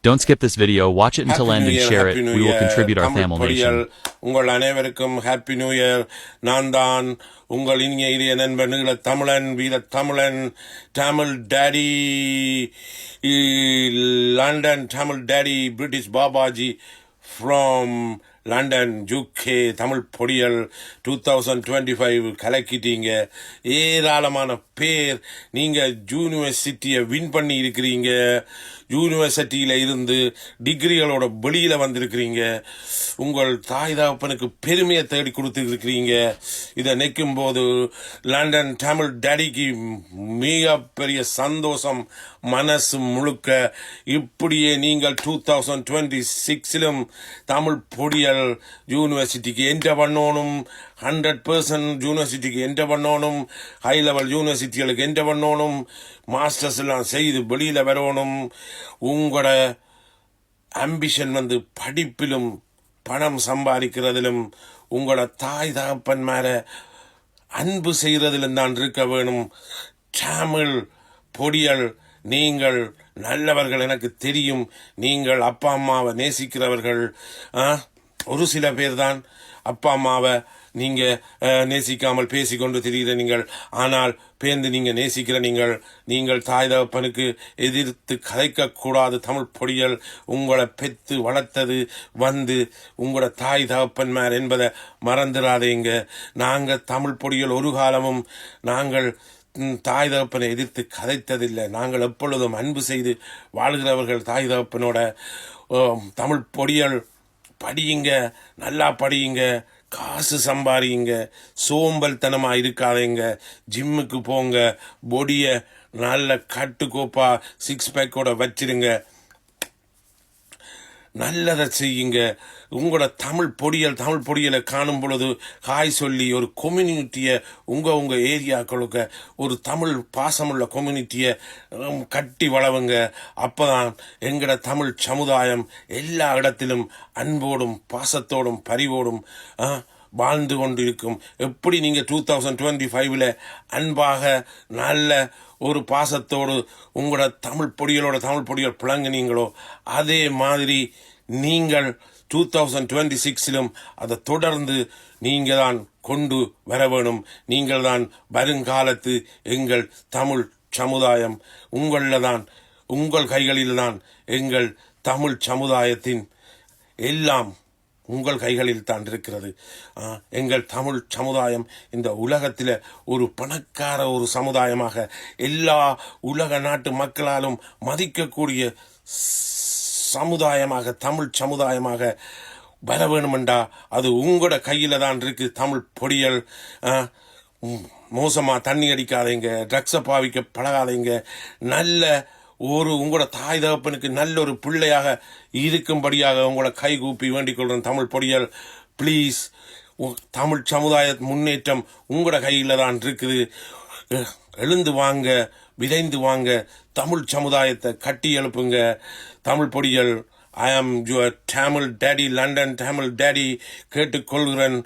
Don't skip this video, watch it until end and share it. We will contribute our Tamil nation. உங்கள் அனைவருக்கும் happy new year. நான் தான் உங்கள் இனிய இளைய நண்பன் தமிழன் வீர தமிழன் Tamil daddy London Tamil daddy British Babaji from London UK Tamil Podiyal 2025 கலக்கிட்டீங்க. ஏராளமான பேர் நீங்கள் யூனிவர்சிட்டியை வின் பண்ணி இருக்கிறீங்க. யூனிவர்சிட்டியில இருந்து டிகிரிகளோட வெளியில வந்திருக்கிறீங்க. உங்கள் தாய் தகப்பனுக்கு பெருமையை தேடி கொடுத்துருக்கிறீங்க. இதை நிற்கும் போது லண்டன் தமிழ் டேடிக்கு மிக பெரிய சந்தோஷம் மனசு முழுக்க. இப்படியே நீங்கள் 2026 தமிழ் பொடியல் யூனிவர்சிட்டிக்கு என்டர் பண்ணணும். 100% யூனிவர்சிட்டிக்கு என்டர் பண்ணணும். ஹை லெவல் யூனிவர்சிட்டிகளுக்கு என்டர் பண்ணணும். மாஸ்டர்ஸ் எல்லாம் செய்து வெளியில வரணும். உங்களோட அம்பிஷன் படிப்பிலும் பணம் சம்பாதிக்கிறதிலும் உங்களோட தாய் தகப்பன் மேல அன்பு செய்யறதிலும் தான் இருக்க வேணும். தமிழ் பொடியல் நீங்கள் நல்லவர்கள், எனக்கு தெரியும். நீங்கள் அப்பா அம்மாவை நேசிக்கிறவர்கள். ஒரு சில பேர் தான் அப்பா அம்மாவை நீங்க நேசிக்காமல் பேசிக்கொண்டு தெரிகிற நீங்கள். ஆனால் பேர்ந்து நீங்க நேசிக்கிற நீங்கள் தாய் தகப்பனுக்கு எதிர்த்து கதைக்க கூடாது. தமிழ் பொடியல் உங்களை பெத்து வளர்த்தது உங்களோட தாய் தகப்பன் மேல் என்பதை மறந்துடாதீங்க. நாங்க தமிழ் பொடியல் ஒரு காலமும் நாங்கள் தாய் தகப்பனை எதிர்த்து கதைத்ததில்லை. நாங்கள் எப்பொழுதும் அன்பு செய்து வாழ்கிறவர்கள் தாய் தகப்பனோட. தமிழ் பொடியல் படியுங்க, நல்லா படியுங்க, காசு சம்பாதிங்க, சோம்பல் தனமா இருக்காதீங்க. ஜிம்முக்கு போங்க, பொடிய நல்ல கட்டுக்கோப்பா 6 பேக்கோட வச்சிருங்க, நல்லதை செய்யுங்க. உங்களோட தமிழ் பொடியலை காணும் பொழுது காய் சொல்லி ஒரு கம்யூனிட்டியை உங்க ஏரியாக்களுக்கு ஒரு தமிழ் பாசமுள்ள கம்யூனிட்டியை கட்டி வளவுங்க. அப்பதான் எங்களோட தமிழ் சமுதாயம் எல்லா இடத்திலும் அன்போடும் பாசத்தோடும் பரிவோடும் வாழ்ந்து கொண்டு இருக்கும். எப்படி நீங்க 2025 அன்பாக நல்ல ஒரு பாசத்தோடு உங்களோட தமிழ் பொடியல் பிளங்குனீங்களோ அதே மாதிரி நீங்கள் 2026 அதை தொடர்ந்து நீங்க தான் கொண்டு வர வேணும். நீங்கள் தான் வருங்காலத்து எங்கள் தமிழ் சமுதாயம். உங்கள் கைகளில் தான் எங்கள் தமிழ் சமுதாயத்தின் எல்லாம் உங்கள் கைகளில் தான் இருக்கிறது. எங்கள் தமிழ் சமுதாயம் இந்த உலகத்தில் ஒரு பணக்கார ஒரு சமுதாயமாக எல்லா உலக நாட்டு மக்களாலும் மதிக்கக்கூடிய சமுதாயமாக தமிழ் சமுதாயமாக வர வேணுமெண்டா அது உங்களோட கையில தான் இருக்கு. தமிழ் பொடியல் மோசமா தண்ணி அடிக்காதீங்க, ட்ரக்ஸை பாவிக்க பழகாதீங்க. நல்ல உங்களோட தாய் தகப்பனுக்கு நல்ல ஒரு பிள்ளையாக இருக்கும்படியாக உங்களை கை கூப்பி வேண்டிக் கொள்றேன். தமிழ் பொடியல் ப்ளீஸ், தமிழ் சமுதாய முன்னேற்றம் உங்களோட கையில தான் இருக்குது. எழுந்து வாங்க, விதைந்து வாங்க, தமிழ் சமுதாயத்தை கட்டி எழுப்புங்க. Tamil Podiyal I am your Tamil daddy, London Tamil daddy கேட்டுக்கொள்கிறேன்.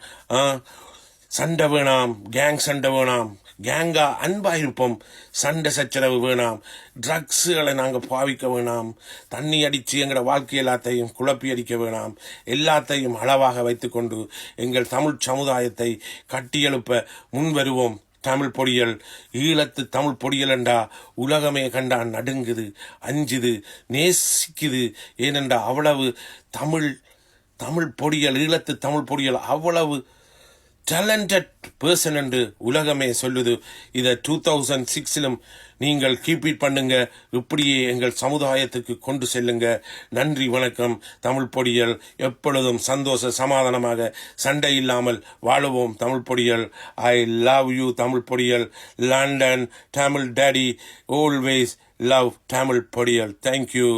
சண்டை வேணாம், கேங் சண்டை வேணாம், கேங்கா அன்பா இருப்போம். சண்டை சச்சரவு வேணாம், ட்ரக்ஸுகளை நாங்கள் பாவிக்க வேணாம், தண்ணி அடித்து எங்களோட வாழ்க்கை எல்லாத்தையும் குழப்பி அடிக்க வேணாம். எல்லாத்தையும் அளவாக வைத்துக்கொண்டு எங்கள் தமிழ் சமுதாயத்தை கட்டியெழுப்ப முன்வருவோம். தமிழ் பொடியல், ஈழத்து தமிழ் பொடியல் என்றா உலகமே கண்டா நடுங்குது, அஞ்சுது, நேசிக்குது. ஏனென்றா அவ்வளவு தமிழ் பொடியல், ஈழத்து தமிழ் பொடியல் அவ்வளவு டேலண்டட் பர்சன் என்று உலகமே சொல்லுது. இதை 2006 நீங்கள் கீப் இட் பண்ணுங்க. இப்படியே எங்கள் சமுதாயத்துக்கு கொண்டு செல்லுங்க. நன்றி, வணக்கம். தமிழ் பொடியல் எப்பொழுதும் சந்தோஷ சமாதானமாக சண்டை இல்லாமல் வாழுவோம். Tamil Podiyal, I love you. Tamil Podiyal, London Tamil daddy, always love Tamil Podiyal. Thank you.